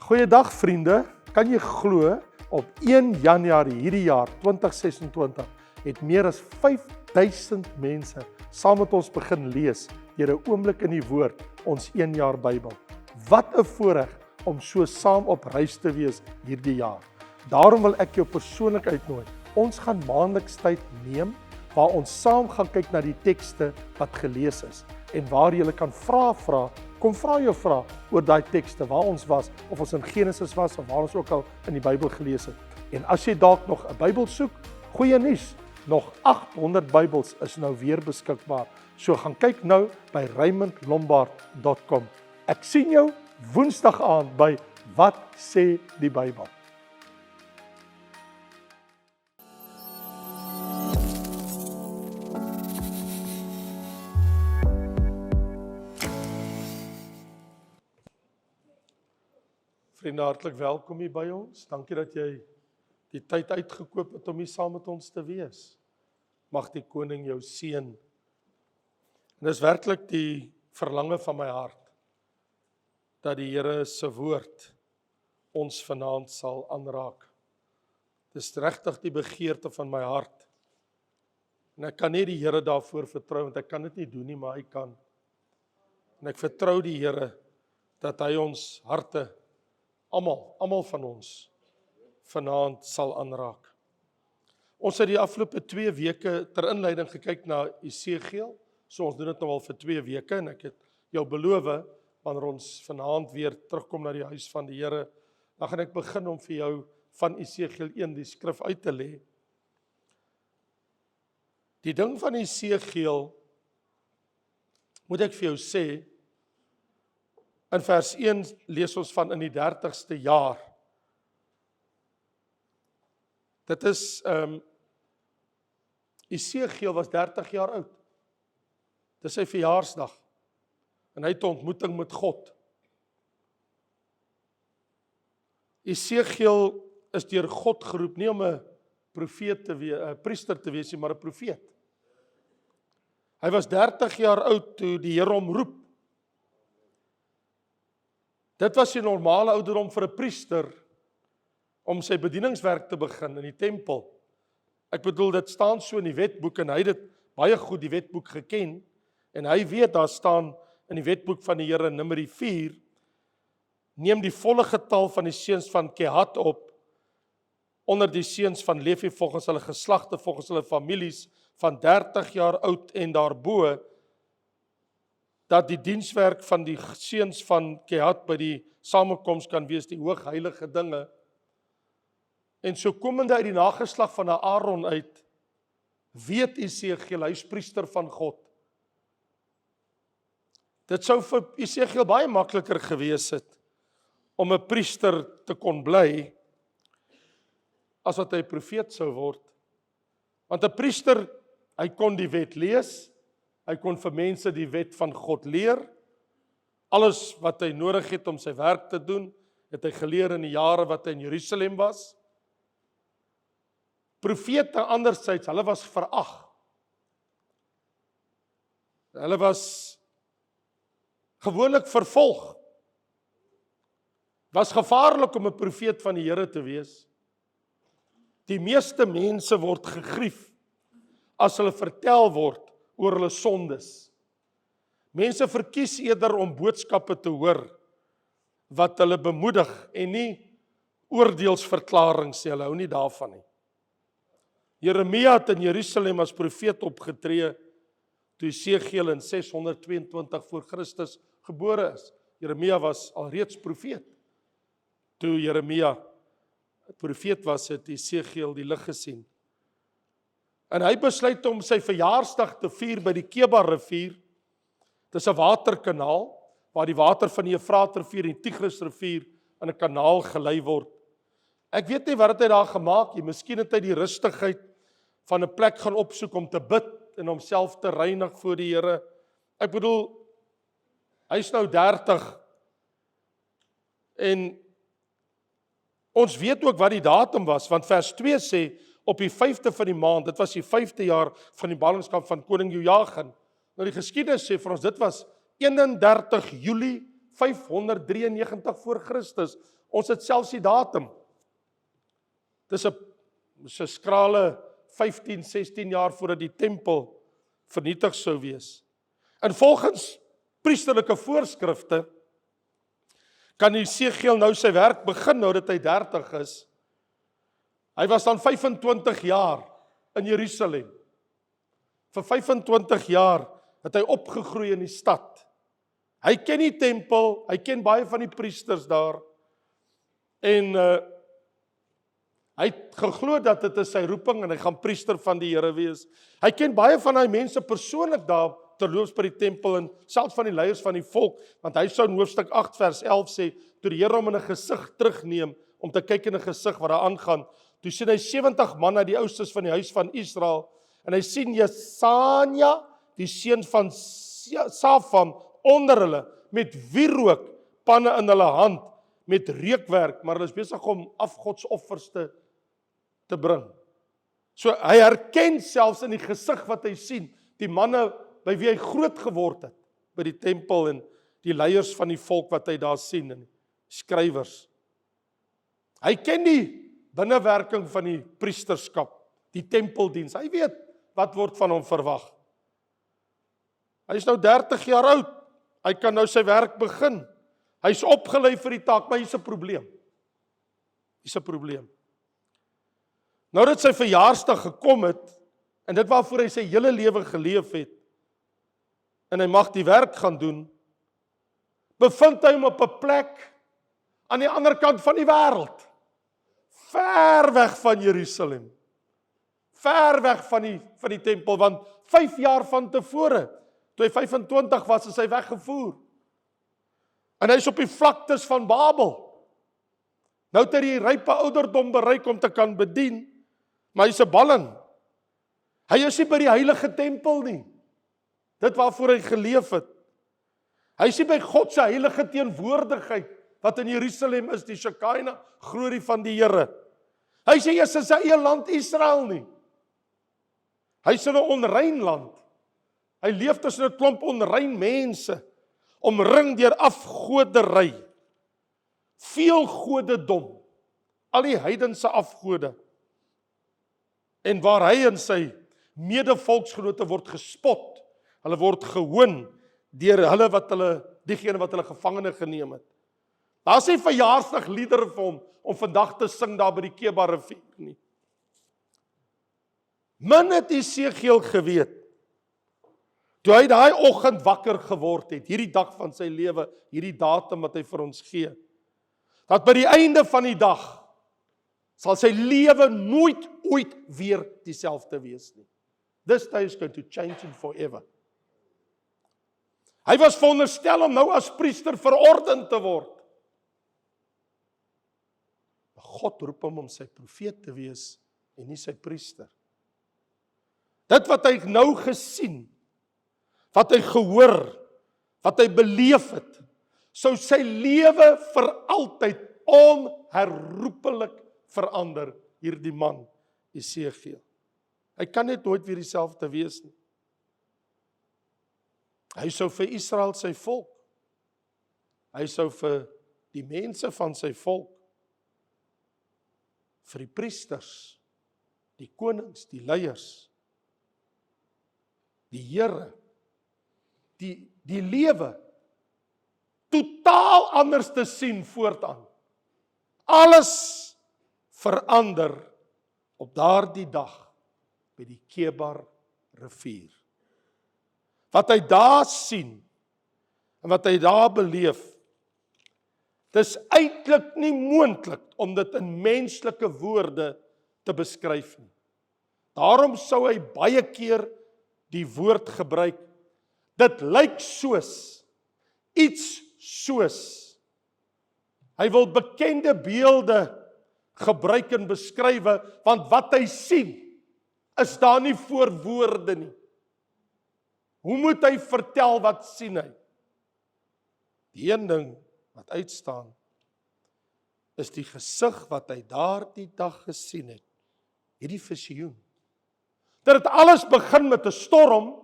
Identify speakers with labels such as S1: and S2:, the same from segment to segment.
S1: Goeiedag vriende, kan jy glo op 1 Januarie hierdie jaar 2026 het meer as 5000 mense saam met ons begin lees deur 'n oomblik in die woord, ons 1 jaar Bybel. Wat 'n voorreg om so saam op reis te wees hierdie jaar. Daarom wil ek jou persoonlik uitnooi. Ons gaan maandeliks tyd neem waar ons saam gaan kyk na die tekste wat gelees is en waar jy kan vra. Kom vra jou vrae oor daai tekste waar ons was, of ons in Genesis was of waar ons ook al in die Bybel gelees het. En as jy dalk nog 'n Bybel soek, goeie nuus, nog 800 Bybels is nou weer beskikbaar. So gaan kyk nou by raymondlombard.com. Ek sien jou Woensdag aand by Wat sê die Bybel? Vriende, hartlik welkom hier by ons. Dankie dat jy die tyd uitgekoop het om hier saam met ons te wees. Mag die Koning jou seën. En dis werklik die verlange van my hart, dat die Here se woord ons vanaand sal aanraak. Dis regtig die begeerte van my hart. En ek kan nie die Here daarvoor vertrou, want ek kan dit nie doen nie, maar hy kan. En ek vertrou die Here, dat hy ons harte, almal van ons, vanaand sal aanraak. Ons het die afgelope 2 weke ter inleiding gekyk na Esegiel, so ons doen dit nou al vir 2 weke, en ek het jou beloof, wanneer ons vanaand weer terugkom na die huis van die Here, dan gaan ek begin om vir jou van Esegiel 1 die skrif uit te lê. Die ding van Esegiel, moet ek vir jou sê, in vers 1 lees ons van in die 30ste jaar. Dit is, Esegiel was 30 jaar oud. Dis sy verjaarsdag. En hy het 'n ontmoeting met God. Esegiel is deur God geroep, nie om 'n profeet te wees, 'n priester te wees, maar 'n profeet. Hy was 30 jaar oud toe die Here hom roep. Dit was die normale ouderdom vir 'n priester om sy bedieningswerk te begin in die tempel. Ek bedoel, dit staan so in die wetboek en hy het dit baie goed die wetboek geken en hy weet daar staan in die wetboek van die Here Numeri 4, neem die volle getal van die seuns van Kehat op onder die seuns van Levi volgens hulle geslagte, volgens hulle families van 30 jaar oud en daarbo, dat die dienswerk van die seuns van Kehat by die samekoms kan wees, die hoogheilige dinge. En so komende uit die nageslag van Aaron uit, weet Esegiel, hy is priester van God. Dit sou vir Esegiel baie makliker gewees het, om 'n priester te kon bly, as wat hy profeet sou word. Want 'n priester, hy kon die wet lees, hy kon vir mense die wet van God leer. Alles wat hy nodig het om sy werk te doen, het hy geleer in die jare wat hy in Jerusalem was. Profete anderzijds, hulle was verag. Hulle was gewoonlik vervolg. Was gevaarlik om 'n profeet van die Here te wees. Die meeste mense word gegrief as hulle vertel word oor hulle sondes. Mense verkies eerder om boodskappe te hoor wat hulle bemoedig en nie oordeelsverklaringe nie, hulle hou nie daarvan nie. Jeremia het in Jerusalem as profeet opgetree toe Esegiel in 622 voor Christus gebore is. Jeremia was alreeds profeet. Toe Jeremia profeet was, het Esegiel die lig gesien. En hy besluit om sy verjaarsdag te vier by die Kebar rivier. Dit is 'n waterkanaal, waar die water van die Efraat rivier en die Tigris rivier in 'n kanaal gelei word. Ek weet nie wat het hy daar gemaak nie, miskien het hy die rustigheid van 'n plek gaan opsoek om te bid en homself te reinig voor die Here. Ek bedoel, hy is nou 30 en ons weet ook wat die datum was, want vers 2 sê, op die 5de van die maand, dit was die 5de jaar van die ballingskap van koning Jojagin. Nou die geskiedenis sê vir ons, dit was 31 Julie 593 voor Christus. Ons het selfs die datum. Dis 'n skrale 15, 16 jaar voordat die tempel vernietig sou wees. En volgens priesterlike voorskrifte kan Jesegiel nou sy werk begin nou dat hy 30 is. Hy was dan 25 jaar in Jerusalem. Vir 25 jaar het hy opgegroei in die stad. Hy ken die tempel, hy ken baie van die priesters daar. En hy het geglo dat dit is sy roeping en hy gaan priester van die Here wees. Hy ken baie van daai mense persoonlik daar terloops by die tempel en selfs van die leiers van die volk, want hy sou in hoofstuk 8 vers 11 sê, toe die Here hom in 'n gesig terugneem om te kyk in 'n gesig wat daar aangaan, toe sien hy 70 manne, die oustes van die huis van Israel, en hy sien Jesanja, die seun van Safan, onder hulle, met wierook panne in hulle hand, met reukwerk, maar hulle is besig om afgodsoffers te bring. So hy herken selfs in die gesig wat hy sien, die manne by wie hy groot geword het, by die tempel en die leiers van die volk wat hy daar sien, en skrywers. Hy ken die binnewerking van die priesterskap, die tempeldiens. Hy weet wat word van hom verwag. Hy is nou 30 jaar oud. Hy kan nou sy werk begin. Hy is opgelei vir die taak, maar hier's 'n probleem. Hier's 'n probleem. Nou dat sy verjaarsdag gekom het, en dit waarvoor hy sy hele lewe geleef het, en hy mag die werk gaan doen, bevind hy hom op 'n plek aan die ander kant van die wêreld. Ver weg van Jerusalem. Ver weg van die tempel, want 5 jaar van tevore, toe hy 25 was, is hy weggevoer. En hy is op die vlaktes van Babel. Nou het hy die rype ouderdom bereik om te kan bedien, maar hy is 'n balling. Hy is nie by die heilige tempel nie. Dit waarvoor hy geleef het. Hy is nie by God se heilige teenwoordigheid, wat in Jerusalem is, die Shekinah glorie van die Here. Hy is nie eens in sy eie land Israel nie. Hy is in 'n onrein land. Hy leef tussen 'n klomp onrein mense, omring deur afgodery, veel godedom, al die heidense afgode. En waar hy en sy medevolksgenote word gespot, hulle word gehoon deur diegene wat hulle gevangene geneem het. Daar is nie verjaarsdag liedere vir hom om vandag te sing daar by die Kebar rivier nie. Min het Jesegiel geweet, toe hy daai oggend wakker geword het, hierdie dag van sy lewe, hierdie datum wat hy vir ons gee, dat by die einde van die dag sal sy lewe nooit ooit weer dieselfde wees nie. This day is going to change him forever. Hy was veronderstel om nou as priester verorden te word. God roep hom om sy profeet te wees en nie sy priester. Dit wat hy nou gesien, wat hy gehoor, wat hy beleef het, sou sy lewe vir altyd onherroepelik verander, hierdie man, Jesegiel. Hy kan net nooit weer dieselfde wees nie. Hy sou vir Israel sy volk, hy sou vir die mense van sy volk, vir die priesters, die konings, die leiers, die Here, die lewe totaal anders te sien voortaan. Alles verander op daardie dag by die Kebar rivier. Wat hy daar sien en wat hy daar beleef, dis eintlik nie moontlik om dit in menslike woorde te beskryf nie. Daarom sou hy baie keer die woord gebruik, dit lyk soos, iets soos. Hy wil bekende beelde gebruik en beskrywe, want wat hy sien, is daar nie voor woorde nie. Hoe moet hy vertel wat sien hy? Die een ding wat uitstaan, is die gesig wat hy daardie dag gesien het, hierdie visioen. Dat het alles begin met 'n storm,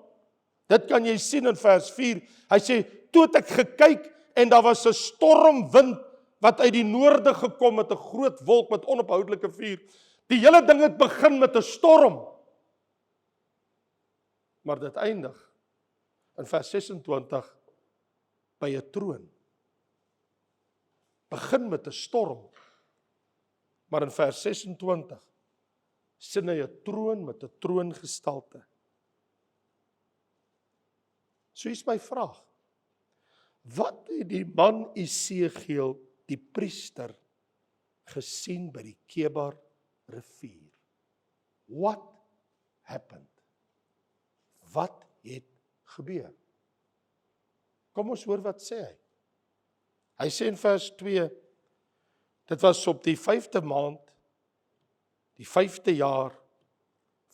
S1: dit kan jy sien in vers 4, hy sê, toe het ek gekyk en daar was 'n stormwind wat uit die noorde gekom met 'n groot wolk met onophoudelike vuur. Die hele ding het begin met 'n storm. Maar dit eindig in vers 26 by 'n troon. Begin met 'n storm. Maar in vers 26 sien hy 'n troon met 'n troongestalte. So is my vraag. Wat het die man Esegiel, die priester, gesien by die Kebar rivier? What happened? Wat het gebeur? Kom ons hoor wat sê hy. Hy sê in vers 2, dit was op die 5de maand, die 5de jaar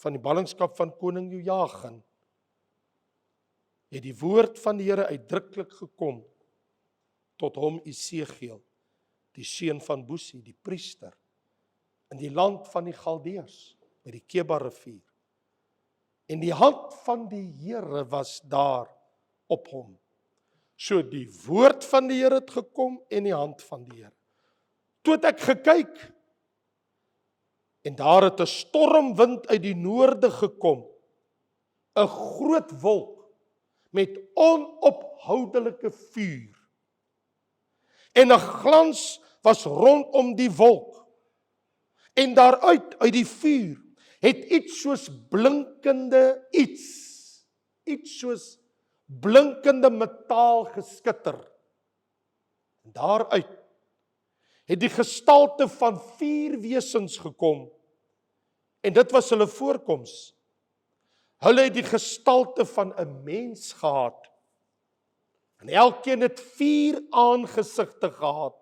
S1: van die ballingskap van koning Jojagin, het die woord van die Here uitdruklik gekom tot hom Esegiel, die seun van Busi, die priester, in die land van die Galdeërs, by die Kebar rivier. En die hand van die Here was daar op hom. So die woord van die Here het gekom en die hand van die Here. Toe het ek gekyk, en daar het 'n stormwind uit die noorde gekom, 'n groot wolk, met onophoudelike vuur. En 'n glans was rondom die wolk. En daaruit, uit die vuur, het iets soos blinkende iets soos blinkende metaal geskitter. En daaruit het die gestalte van 4 wesens gekom. En dit was hulle voorkoms. Hulle het die gestalte van 'n mens gehad. En elkeen het 4 aangesigte gehad.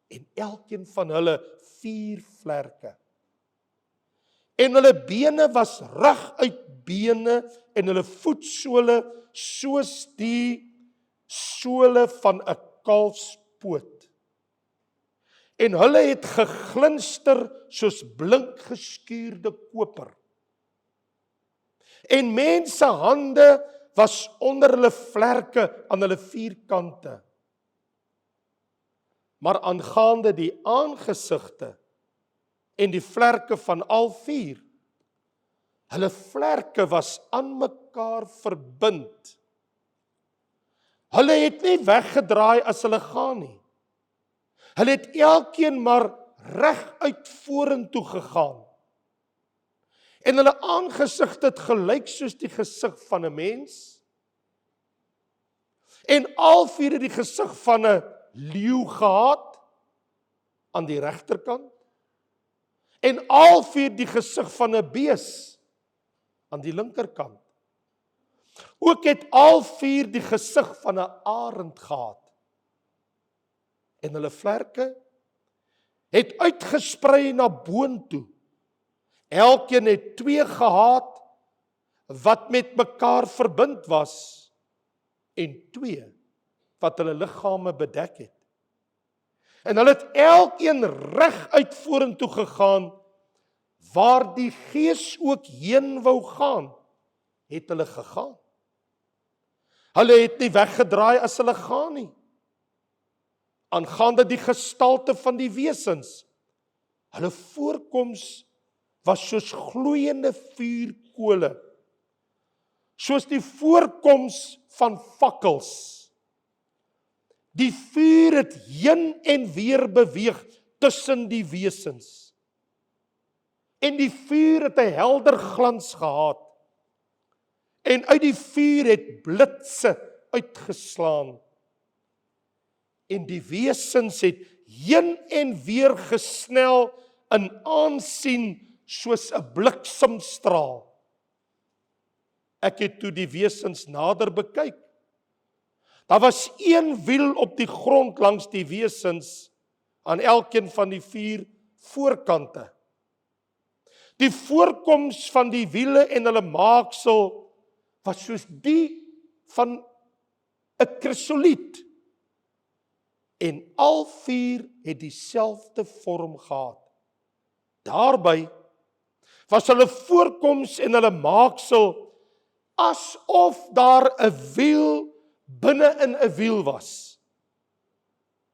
S1: En elkeen van hulle 4 vlerke. En hulle bene was reguit bene en hulle voetsole soos die sole van 'n kalfspoot. En hulle het geglinster soos blink geskuurde koper. En mense hande was onder hulle vlerke aan hulle 4 kante. Maar aangaande die aangesigte en die vlerke van al 4, hulle vlerke was aan mekaar verbind. Hulle het nie weggedraai as hulle gaan nie. Hulle het elkeen maar reguit vorentoe gegaan. En hulle aangesig het gelyk soos die gesig van 'n mens. En al 4 het die gesig van 'n leeu gehad aan die regterkant. En al 4 die gesig van 'n bees aan die linkerkant. Ook het al 4 die gesig van 'n arend gehad. En hulle vlerke het uitgesprei na boontoe. Elkeen het 2 gehad wat met mekaar verbind was en 2 wat hulle liggame bedek het. En hulle het elkeen reguit vorentoe gegaan waar die Gees ook heen wou gaan, het hulle gegaan. Hulle het nie weggedraai as hulle gaan nie. Aangaande die gestalte van die wesens, hulle voorkoms was soos gloeiende vuurkole, soos die voorkoms van fakkels. Die vuur het heen en weer beweeg tussen die wesens. En die vuur het 'n helder glans gehad. En uit die vuur het blitse uitgeslaan. En die wesens het heen en weer gesnel in aansien soos 'n bliksemstraal. Ek het toe die wesens nader bekyk. Daar was 1 wiel op die grond langs die wesens aan elkeen van die 4 voorkante. Die voorkoms van die wiele en hulle maaksel was soos die van 'n krisoliet. En al 4 het dieselfde vorm gehad. Daarby was hulle voorkoms en hulle maaksel asof daar 'n wiel binne in 'n wiel was.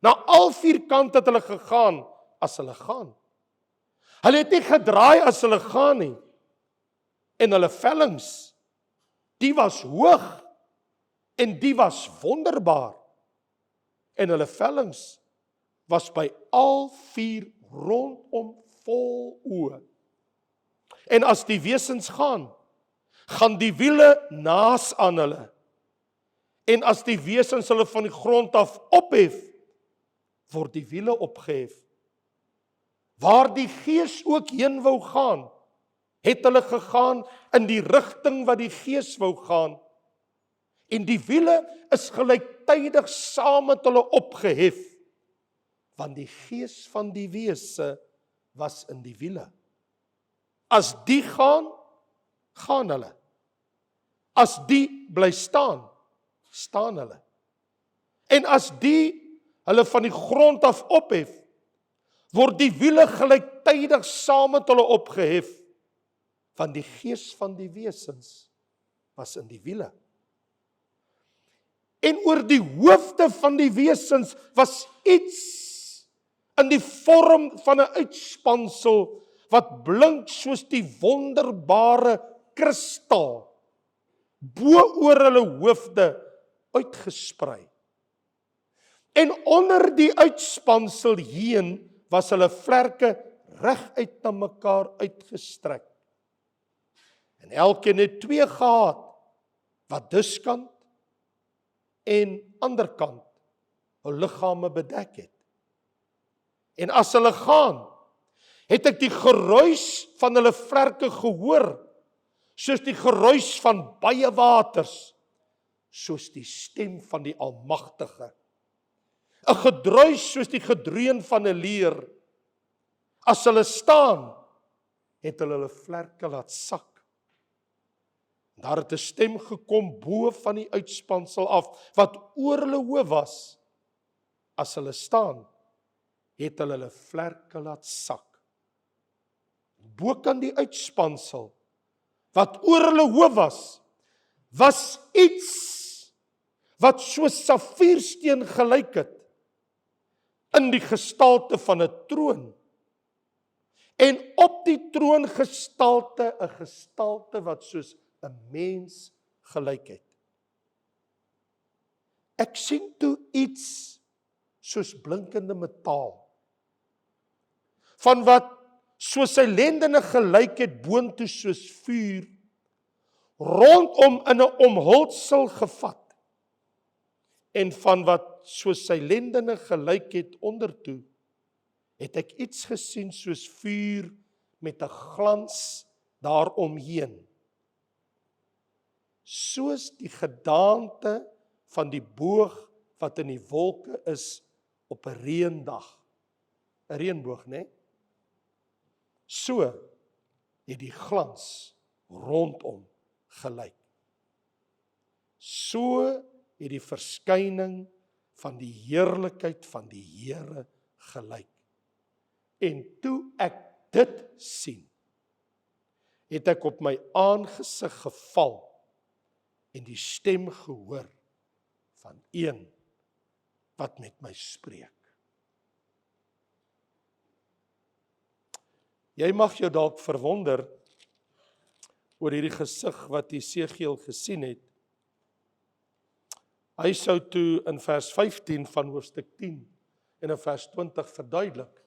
S1: Na al 4 kante het hulle gegaan as hulle gaan. Hulle het nie gedraai as hulle gaan nie. En hulle vellings, die was hoog en die was wonderbaar. En hulle vellings was by al 4 rondom vol oë. En as die wesens gaan die wiele naas aan hulle. En as die wesens hulle van die grond af ophef, word die wiele opgehef. Waar die Gees ook heen wou gaan, het hulle gegaan in die rigting wat die Gees wou gaan. En die wiele is gelyktydig saam met hulle opgehef, want die Gees van die wese was in die wiele. As die gaan hulle. As die bly staan hulle. En as die hulle van die grond af ophef, word die wiele gelyktydig saam met hulle opgehef, want die Gees van die wesens was in die wiele. En oor die hoofde van die wesens was iets in die vorm van 'n uitspansel wat blink soos die wonderbare kristal bo oor hulle hoofde uitgesprei. En onder die uitspansel heen was hulle vlerke reguit na mekaar uitgestrek. En elkeen het 2 gehad, wat diskant en anderkant hul liggame bedek het. En as hulle gaan, het ek die geruis van hulle vlerke gehoor, soos die geruis van baie waters, soos die stem van die Almagtige. 'n gedruis soos die gedreun van 'n leer. As hulle staan, het hulle vlerke laat sak. Daar het 'n stem gekom bo van die uitspansel af, wat oor hulle hoof was. As hulle staan, het hulle vlerke laat sak. Bokant die uitspansel, wat oor hulle hoof was iets wat soos safiersteen gelyk het, in die gestalte van 'n troon. En op die troongestalte 'n gestalte wat soos 'n mens gelyk het. Ek sien toe iets soos blinkende metaal, van wat soos sy lendene gelyk het boontoe soos vuur, rondom in 'n omhulsel gevat, en van wat soos sy lendene gelyk het ondertoe, het ek iets gesien soos vuur met 'n glans daaromheen. Soos die gedaante van die boog wat in die wolke is op 'n reëndag. 'n Reënboog, né? So het die glans rondom gelyk. So het die verskyning van die heerlikheid van die Here gelyk. En toe ek dit sien, het ek op my aangesig geval en die stem gehoor van een wat met my spreek. Jy mag jou dalk verwonder oor hierdie gesig wat Jesegiel gesien het. Hy sou toe in vers 15 van hoofstuk 10 en in vers 20 verduidelik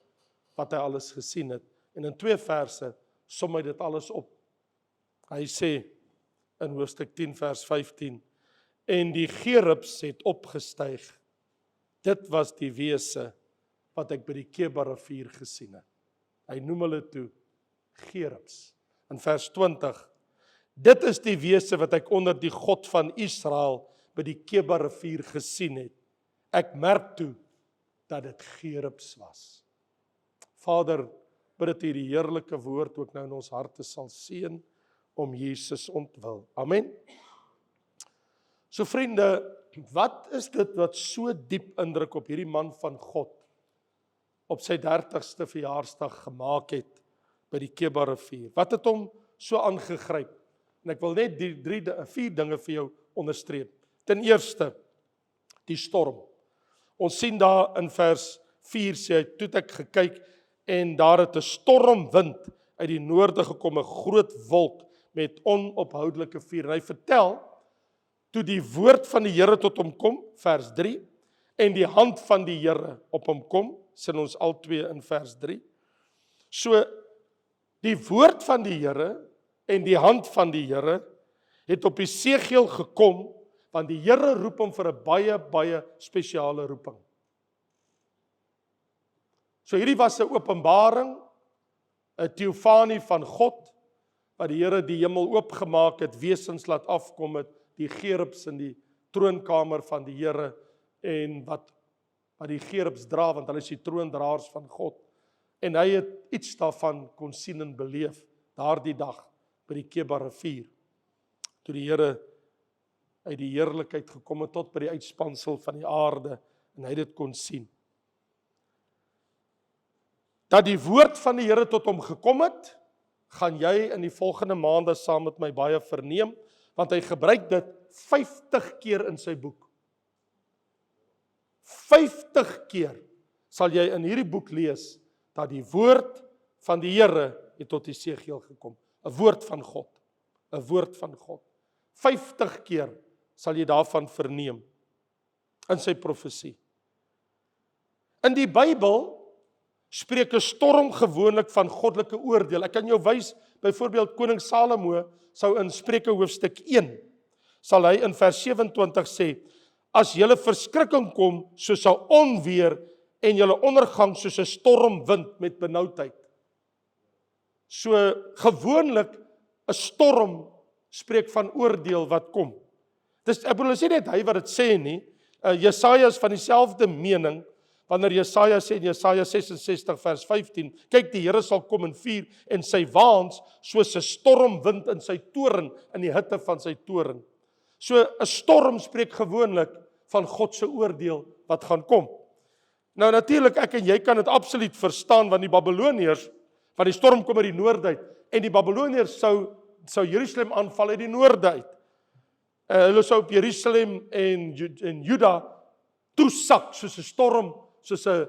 S1: wat hy alles gesien het. En in 2 verse som hy dit alles op. Hy sê in hoofstuk 10 vers 15, en die gerubs het opgestyg. Dit was die wese wat ek by die Kebar-rivier gesien het. Hy noem hulle toe gerubs. In vers 20, dit is die wese wat ek onder die God van Israel by die Kebar-rivier gesien het. Ek merk toe dat dit gerubs was. Vader, bid dat U die heerlike woord ook nou in ons harte sal seën om Jesus ontwil. Amen. So vriende, wat is dit wat so diep indruk op hierdie man van God op sy 30ste verjaarsdag gemaak het by die Kebar-rivier? Wat het hom so aangegryp? En ek wil net 4 dinge vir jou onderstreep. Ten eerste, die storm. Ons sien daar in vers 4 sê hy, toe het ek gekyk en daar het 'n stormwind uit die noorde gekom, 'n groot wolk met onophoudelike vuur. En hy vertel, toe die woord van die Here tot hom kom, vers 3, en die hand van die Here op hom kom, sien ons al twee in vers 3. So, die woord van die Here en die hand van die Here het op Jesegiel gekom, want die Here roep hom vir 'n baie, baie spesiale roeping. So hierdie was 'n openbaring, 'n teofanie van God, wat die Here die hemel oopgemaak het, wesens laat afkom het, die gerubs in die troonkamer van die Here, en wat die gerubs dra, want hulle is die troondraers van God. En hy het iets daarvan kon sien en beleef, daardie dag, by die Keba rivier, toe die Here uit die heerlikheid gekom het tot by die uitspansel van die aarde, en hy dit kon sien. Dat die woord van die Here tot hom gekom het, gaan jy in die volgende maande saam met my baie verneem, want hy gebruik dit 50 keer in sy boek. 50 keer sal jy in hierdie boek lees, dat die woord van die Here het tot Jesegiel gekom. 'n woord van God. 'n woord van God. 50 keer sal jy daarvan verneem in sy profesie. In die Bybel spreek 'n storm gewoonlik van goddelike oordeel. Ek kan jou wys, byvoorbeeld koning Salomo sou in Spreuke hoofstuk 1, sal hy in vers 27 sê, as julle verskrikking kom soos 'n onweer en julle ondergang soos 'n stormwind met benoudheid. So gewoonlik 'n storm spreek van oordeel wat kom. Ek bedoel, sê net hy wat dit sê nie, Jesaja is van dieselfde mening, wanneer Jesaja sê in Jesaja 66 vers 15, kyk, die Here sal kom in vuur en sy waans soos 'n stormwind in sy toren, in die hitte van sy toren. So 'n storm spreek gewoonlik van God se oordeel wat gaan kom. Nou natuurlik, ek en jy kan dit absoluut verstaan, want die Babiloniërs, van die storm kom uit die noorde uit, en die Babiloniërs sou Jerusalem aanval uit die noorde uit. Hulle sou op Jerusalem en Juda toesak soos 'n storm, soos 'n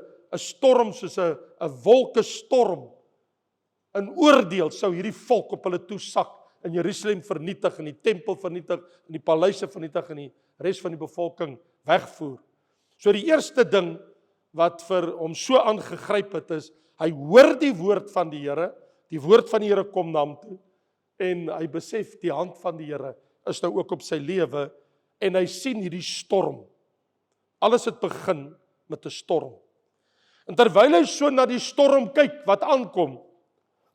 S1: wolkestorm. In oordeel sou hierdie volk op hulle toesak, in Jerusalem vernietig, in die tempel vernietig, in die paleise vernietig, en die res van die bevolking wegvoer. So die eerste ding wat vir hom so aangegryp het is, hy hoor die woord van die Here kom na hom toe, en hy besef die hand van die Here is nou ook op sy lewe, en hy sien hierdie storm. Alles het begin met 'n storm. En terwyl hy so na die storm kyk wat aankom,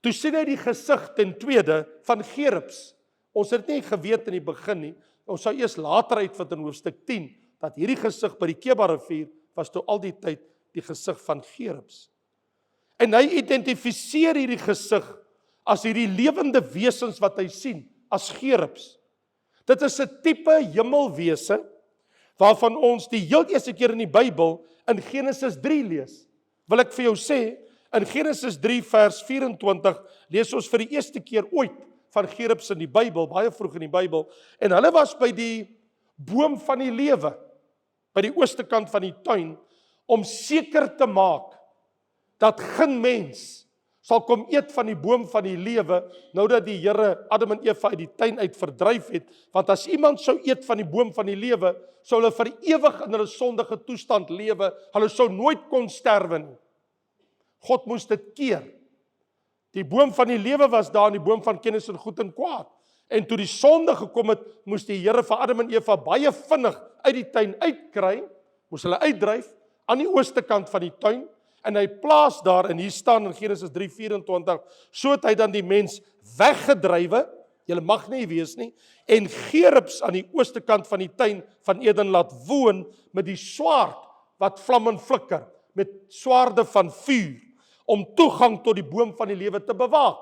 S1: toe sien hy die gesig ten tweede van gerubs. Ons het nie geweet in die begin nie, ons sou eers later uitvind in hoofstuk 10, dat hierdie gesig by die Keba rivier was toe al die tyd die gesig van gerubs. En hy identifiseer hierdie gesig as hierdie lewende wesens wat hy sien, as gerubs. Dit is 'n tipe hemelwese, waarvan ons die heel eerste keer in die Bybel in Genesis 3 lees. Wil ek vir jou sê, in Genesis 3 vers 24 lees ons vir die eerste keer ooit van gerubs in die Bybel, baie vroeg in die Bybel, en hulle was by die boom van die lewe, by die ooste kant van die tuin, om seker te maak dat geen mens sal kom eet van die boom van die lewe, nou dat die Here Adam en Eva uit die tuin uit verdryf het, want as iemand sou eet van die boom van die lewe, sou hulle vir ewig in hulle sondige toestand lewe, hulle sou nooit kon sterwe nie. God moes dit keer. Die boom van die lewe was daar, die boom van kennis van goed en kwaad, en toe die sonde gekom het, moes die Here vir Adam en Eva baie vinnig uit die tuin uitkry, moes hulle uitdryf, aan die ooste kant van die tuin, en hy plaas daar, en hier staan in Genesis 3:24, so het hy dan die mens weggedrywe, julle mag nie wees nie, en gerubs aan die ooste kant van die tuin van Eden laat woon, met die swaard wat vlam en flikker, met swaarde van vuur, om toegang tot die boom van die lewe te bewaak.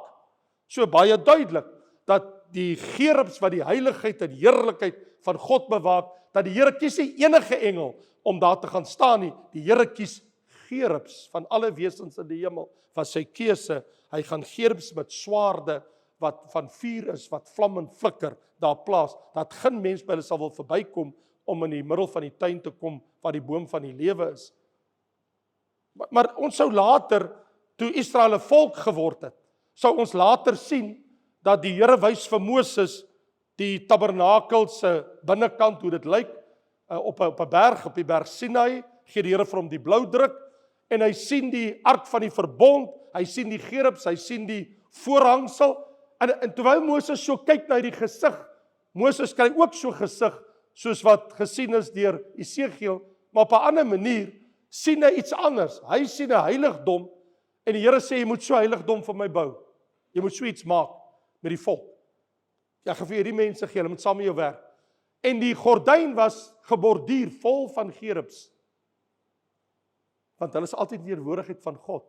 S1: So baie duidelik, dat die gerubs wat die heiligheid en heerlikheid van God bewaak, dat die Here kies nie enige engel om daar te gaan staan nie, die Here kies gerubs van alle wesens in die hemel, was sy keuse. Hy gaan gerubs met swaarde wat van vuur is, wat vlam en flikker daar plaas, dat geen mens by hulle sal wil verbykom om in die middel van die tuin te kom waar die boom van die lewe is. Maar ons sou later, toe Israel 'n volk geword het, sou ons later sien dat die Here wys vir Moses die tabernakel se binnekant, hoe dit lyk, op 'n berg, op die berg Sinai, gee die Here vir hom die blou druk, en hy sien die ark van die verbond, hy sien die gerubs, hy sien die voorhangsel, en terwyl Moses so kyk na die gesig, Moses kry ook so gesig, soos wat gesien is deur Esegiel, maar op 'n ander manier, sien hy iets anders, hy sien 'n heiligdom, en die Here sê, jy moet so 'n heiligdom vir my bou, jy moet so iets maak, met die volk, ja, gaan vir hierdie mense gee, hulle moet saam met jou werk, en die gordyn was geborduur, vol van gerubs, want hulle is altyd in die teenwoordigheid van God,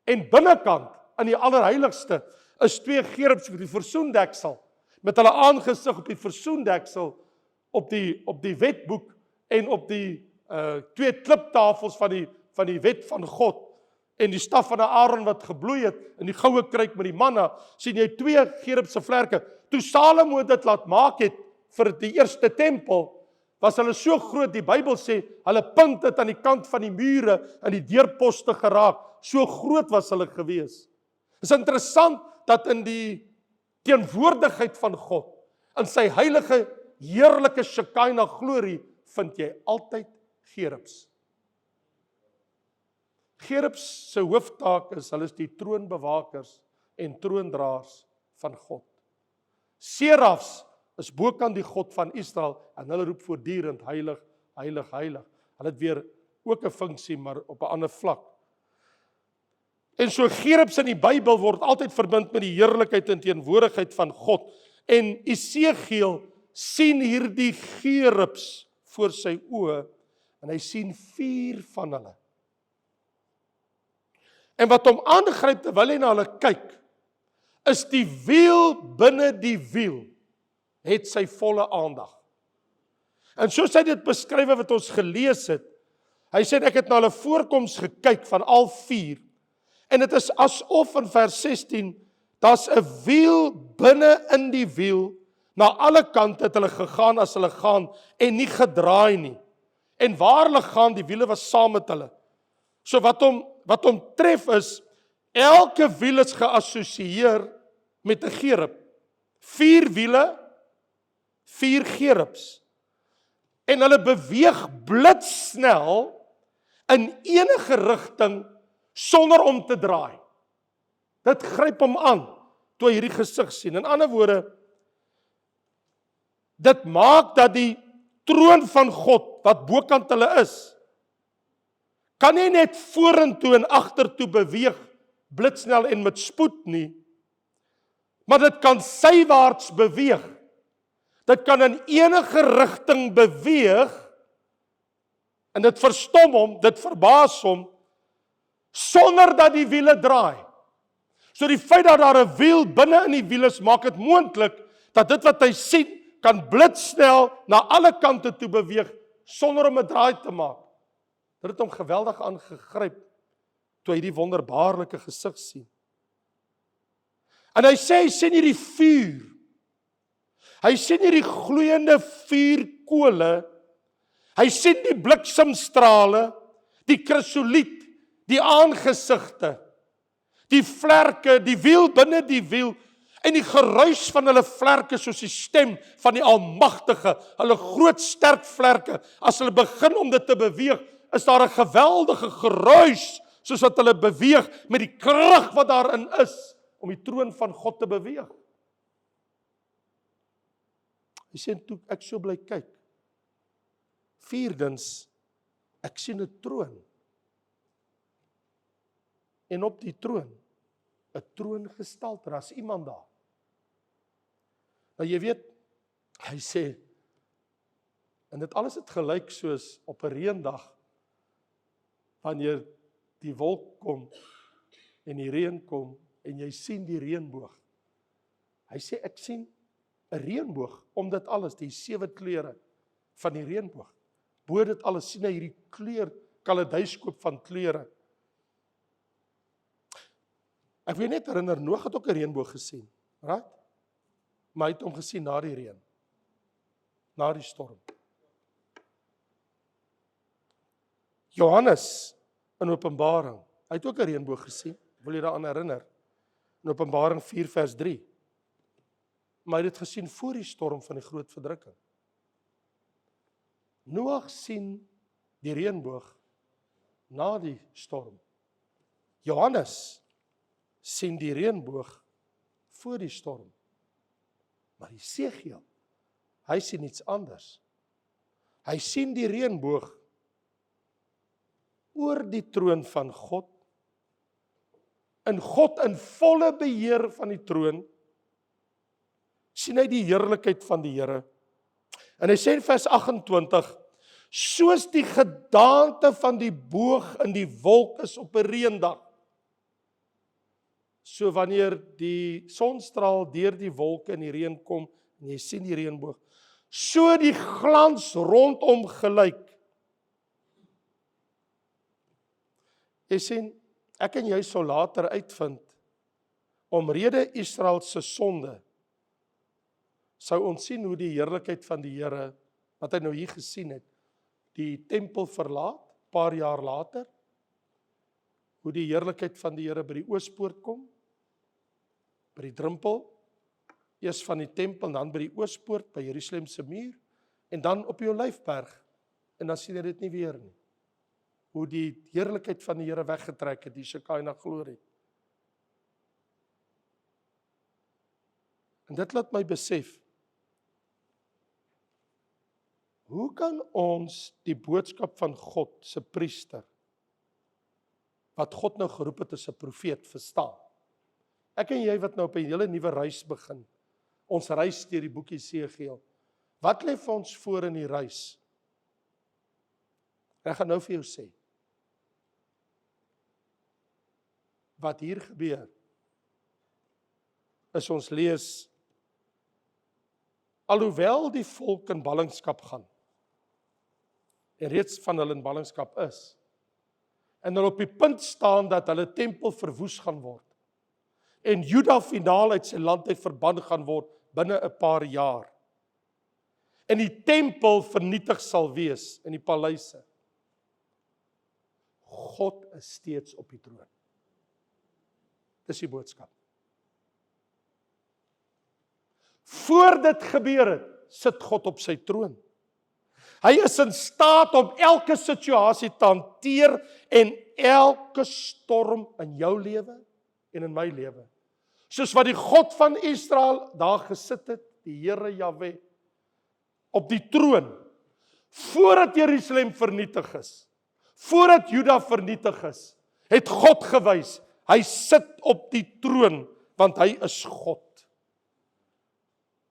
S1: en binnekant, in die allerheiligste, is 2 gerubs op die versoendeksel, met hulle aangesig op die versoendeksel, op die wetboek, en op die 2 kliptafels van die wet van God, en die staf van Aaron wat gebloei het, en die goue kruik met die manna, sien jy 2 gerubse vlerke. Toe Salomo dit laat maak het, vir die eerste tempel, was hulle so groot, die Bybel sê, hulle punt het aan die kant van die mure, en die deurposte geraak, so groot was hulle gewees. Is interessant, dat in die teenwoordigheid van God, in sy heilige, heerlike Shekinah glorie, vind jy altyd gerubs. Gerubs se hooftaak is, hulle is die troonbewakers en troondraers van God. Serafs is bokant die God van Israel, en hulle roep voortdurend, heilig, heilig, heilig. Hulle het weer ook 'n funksie, maar op 'n ander vlak. En so gerubs in die Bybel word altyd verbind met die heerlikheid en teenwoordigheid van God. En Esegiel sien hierdie gerubs voor sy oë, en hy sien 4 van hulle. En wat hom aangryp terwyl hy na hulle kyk, is die wiel binne die wiel, het sy volle aandag. En soos hy dit beskryf wat ons gelees het, hy sê, ek het na hulle voorkoms gekyk van al 4, en dit is asof in vers 16, daar's 'n wiel binne in die wiel, na alle kante het hulle gegaan as hulle gaan, en nie gedraai nie. En waar hulle gaan, die wiele was saam met hulle. So wat hom tref is, elke wiel is geassosieer met 'n gerub. 4 wiele, 4 gerubs. En hulle beweeg blitsnel in enige rigting sonder om te draai. Dit gryp hom aan toe hy hierdie gesig sien. In ander woorde, dit maak dat die troon van God wat bokant hulle is, kan nie net vorentoe en agtertoe beweeg blitsnel en met spoed nie, maar dit kan sywaarts beweeg. Dit kan in enige rigting beweeg, en dit verstom hom, dit verbaas hom, sonder dat die wiele draai. So die feit dat daar 'n wiel binne in die wiel is, maak dit moontlik dat dit wat hy sien, kan blitsnel na alle kante toe beweeg, sonder om 'n draai te maak. Dit het hom geweldig aangegryp, toe hy die wonderbaarlike gesig sien. En hy sien hierdie vuur, hy sien hierdie gloeiende vuurkole, hy sien die bliksemstrale, die krisoliet, die aangesigte, die vlerke, die wiel binne die wiel, en die geruis van hulle vlerke soos die stem van die Almagtige, hulle groot sterk vlerke, as hulle begin om dit te beweeg, is daar 'n geweldige geruis, soos wat hulle beweeg met die krag wat daarin is, om die troon van God te beweeg. Hy sê, toe ek so bly kyk, vierdens, ek sien 'n troon, en op die troon, 'n troongestalte, daar's iemand daar. Nou jy weet, hy sê, en dit alles het gelyk soos op 'n reëndag, wanneer die wolk kom, en die reën kom, en jy sien die reënboog. Hy sê, ek sien 'n reënboog, om dit alles, die 7 kleure van die reënboog. Bo dit alles sien hy hierdie kleur, kaleidoskoop van kleure. Ek wil net herinner, Noag het ook 'n reënboog gesien, maar hy het hom gesien na die reën, na die storm. Johannes in Openbaring, hy het ook 'n reënboog gesien, wil jy daaraan herinner? In Openbaring 4 vers 3. Maar hy het dit gesien voor die storm van die groot verdrukking. Noag sien die reënboog na die storm. Johannes sien die reënboog voor die storm. Maar Jesegiel, hy sien iets anders. Hy sien die reënboog oor die troon van God, in God in volle beheer van die troon, sien hy die heerlikheid van die Here. En hy sê in vers 28, soos die gedaante van die boog in die wolk is op 'n reëndag, so wanneer die sonstraal deur die wolke in die reën kom, en jy sien die reënboog, so die glans rondom gelyk. Jy sien, ek en jy sal later uitvind, omrede Israel se sonde, sou ons sien hoe die heerlikheid van die Here, wat hy nou hier gesien het, die tempel verlaat, paar jaar later, hoe die heerlikheid van die Here by die oospoort kom, by die drempel, eers van die tempel, dan by die oospoort, by Jerusalem se muur, en dan op die Olyfberg, en dan sien jy dit nie weer nie. Hoe die heerlikheid van die Here weggetrek het, die Shekinah glorie. En dit laat my besef, hoe kan ons die boodskap van God se priester, wat God nou geroep het as 'n profeet, verstaan? Ek en jy wat nou op 'n hele nuwe reis begin, ons reis deur die boek Jesegiel, wat lê vir ons voor in die reis? Ek gaan nou vir jou sê, wat hier gebeur, is ons lees, alhoewel die volk in ballingskap gaan, en reeds van hulle in ballingskap is, en hulle op die punt staan dat hulle tempel verwoes gaan word, en Juda finaal uit sy land uit verban gaan word, binne 'n paar jaar, en die tempel vernietig sal wees, in die paleise. God is steeds op die troon. Dis die boodskap. Voor dit gebeur het, sit God op sy troon. Hy is in staat om elke situasie te hanteer en elke storm in jou lewe en in my lewe. Soos wat die God van Israel daar gesit het, die Here Jahwe, op die troon, voordat Jerusalem vernietig is, voordat Juda vernietig is, het God gewys, hy sit op die troon, want hy is God.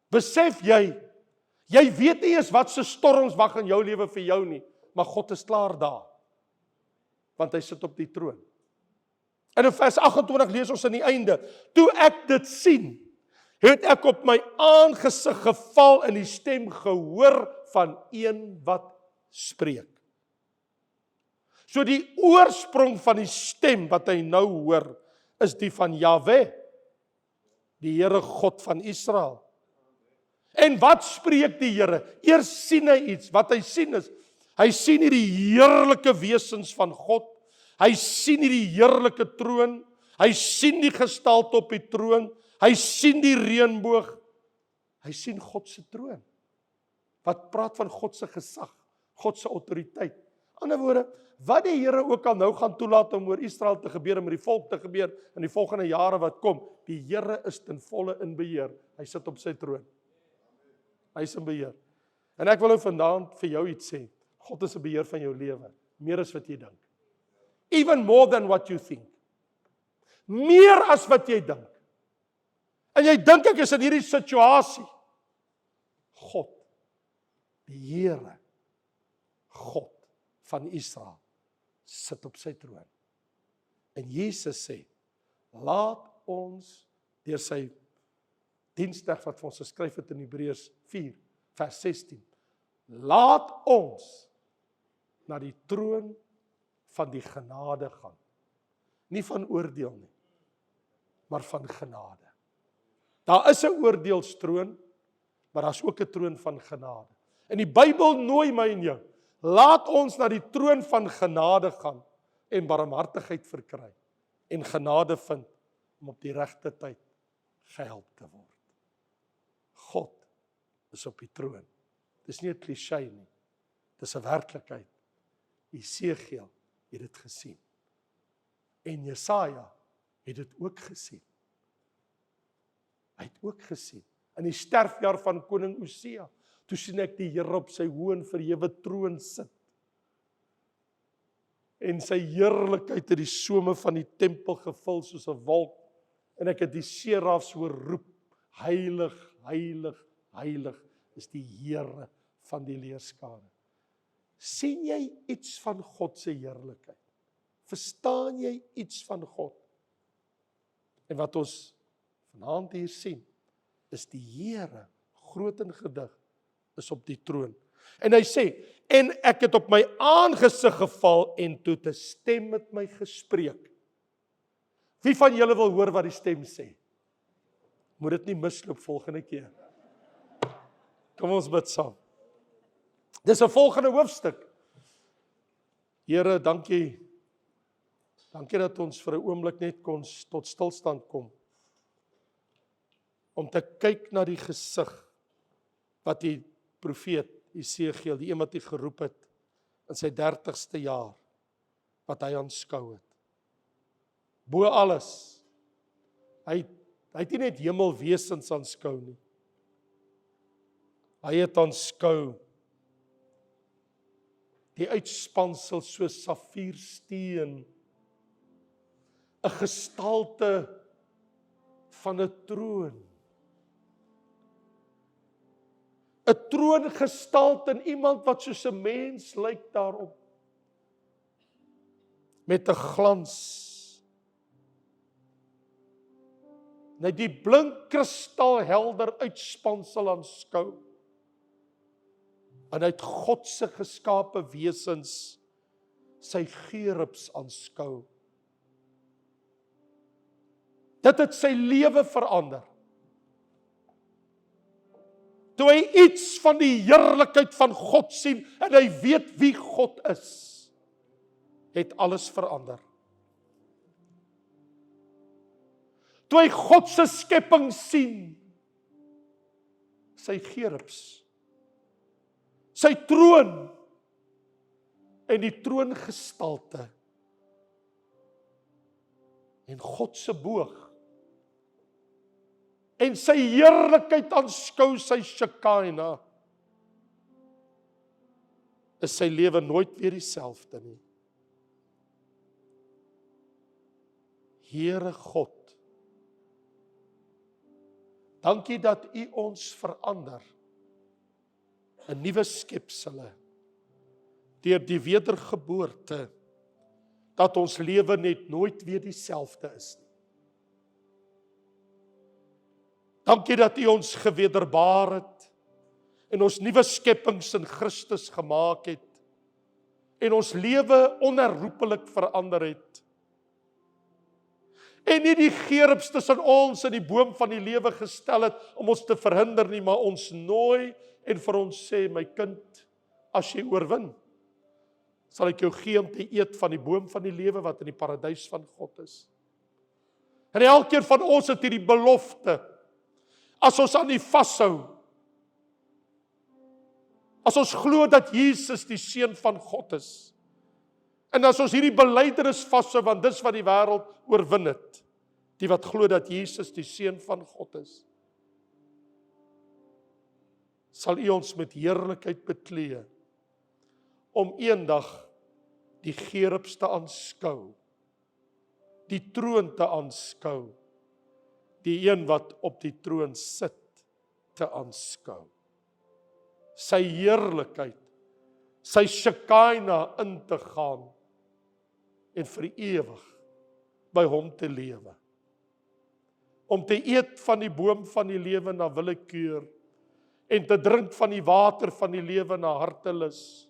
S1: Besef jy weet nie eens wat se storms wag in jou lewe vir jou nie, maar God is klaar daar, want hy sit op die troon. En in vers 28 lees ons aan die einde, toe ek dit sien, het ek op my aangesig geval en die stem gehoor van een wat spreek. So die oorsprong van die stem wat hy nou hoor, is die van Jahwe, die Here God van Israel. En wat spreek die Here? Eers sien hy iets, wat hy sien is, hy sien hierdie heerlike wesens van God, hy sien hierdie heerlike troon, hy sien die gestalte op die troon, hy sien die reënboog, hy sien God se troon, wat praat van God se gesag, God se autoriteit. In ander woorde, wat die Here ook al nou gaan toelaat om oor Israel te gebeur en met die volk te gebeur in die volgende jare wat kom, die Here is ten volle in beheer, hy sit op sy troon. Hy is in beheer. En ek wil nou vanaand vir jou iets sê, God is in beheer van jou lewe, meer as wat jy dink. Even more than what you think. Meer as wat jy dink. En jy dink ek is in hierdie situasie. God, die Here, God van Israel, sit op sy troon. En Jesus sê, laat ons deur sy diensdag wat vir ons geskryf het in Hebreërs 4 vers 16, laat ons na die troon van die genade gaan. Nie van oordeel nie, maar van genade. Daar is 'n oordeelstroon, maar daar's ook 'n troon van genade. En die Bybel nooi my en jou, Laat ons na die troon van genade gaan en barmhartigheid verkry en genade vind om op die regte tyd gehelp te word. God is op die troon. Dis nie 'n klise nie. Dis 'n werklikheid. Jesegiel het dit gesien. En Jesaja het dit ook gesien. Hy het ook gesien. In die sterfjaar van koning Osia, toe sien ek die Here op sy hoë en verhewe troon sit. En sy heerlikheid het die some van die tempel gevul soos 'n wolk. En ek het die serafs hoor roep, heilig, heilig, heilig is die Here van die leerskare. Sien jy iets van God se heerlikheid? Verstaan jy iets van God? En wat ons vanaand hier sien, is die Here, groot en gedig, is op die troon. En hy sê, en ek het op my aangesig geval en toe 'n stem met my gespreek. Wie van julle wil hoor wat die stem sê? Moet dit nie misloop volgende keer. Kom ons bid saam. Dis 'n volgende hoofstuk. Here, dankie. Dankie dat ons vir 'n oomblik net kon tot stilstand kom. Om te kyk na die gesig wat die profeet Jesegiel, die een wat hy geroep het in sy 30ste jaar, wat hy aanskou het. Bo alles. Hy het nie net hemelwesens aanskou nie. Hy het aanskou die uitspansel soos safiersteen, 'n gestalte van 'n troon. 'n troongestalte in iemand wat soos 'n mens lyk daarop. Met 'n glans. Net die blink kristalhelder uitspansel aanskou. En uit God se geskape wesens sy gerubs aanskou. Dit het sy lewe verander. Toe hy iets van die heerlikheid van God sien en hy weet wie God is, het alles verander. Toe hy God se skepping sien, sy gerubs, sy troon en die troongestalte en God se boog en sy heerlikheid aanskou, sy Shekinah, is sy lewe nooit weer dieselfde nie. Here God, dankie dat U ons verander, 'n nuwe skepsele, deur die wedergeboorte, dat ons lewe net nooit weer dieselfde is nie. Dankie dat U ons gewederbaar het, en ons nuwe skepings in Christus gemaak het, en ons lewe onherroepelik verander het. En nie die gerubs tussen ons en die boom van die lewe gestel het, om ons te verhinder nie, maar ons nooi, en vir ons sê, my kind, as jy oorwin, sal ek jou gee om te eet van die boom van die lewe, wat in die paradys van God is. En elkeen van ons het hierdie belofte, as ons aan die vashou, as ons glo dat Jesus die Seun van God is, en as ons hierdie belydenis vashou, want dis wat die wêreld oorwin het, die wat glo dat Jesus die Seun van God is, sal U ons met heerlikheid beklee, om eendag die gerubs te aanskou, die troon te aanskou, die een wat op die troon sit, te aanskou. Sy heerlikheid, sy Shekinah in te gaan, en vir ewig by hom te lewe. Om te eet van die boom van die lewe na willekeur, en te drink van die water van die lewe na hartelus.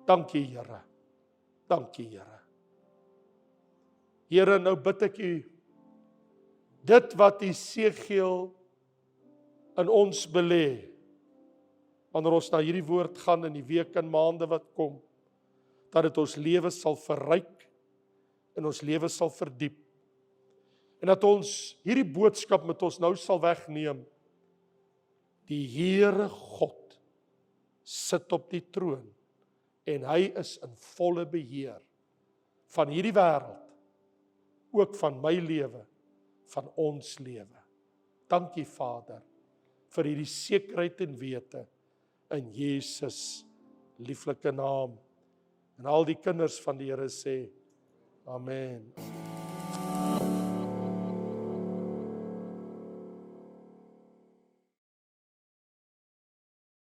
S1: Dankie Here, dankie Here. Here, nou bid ek U, dit wat Jesegiel in ons belê, wanneer ons na hierdie woord gaan in die weke en maande wat kom, dat dit ons lewe sal verryk en ons lewe sal verdiep. En dat ons hierdie boodskap met ons nou sal wegneem. Die Here God sit op die troon en hy is in volle beheer van hierdie wêreld, ook van my lewe, van ons lewe. Dankie Vader vir hierdie sekerheid en wete in Jesus lieflike naam. En al die kinders van die Here sê, Amen.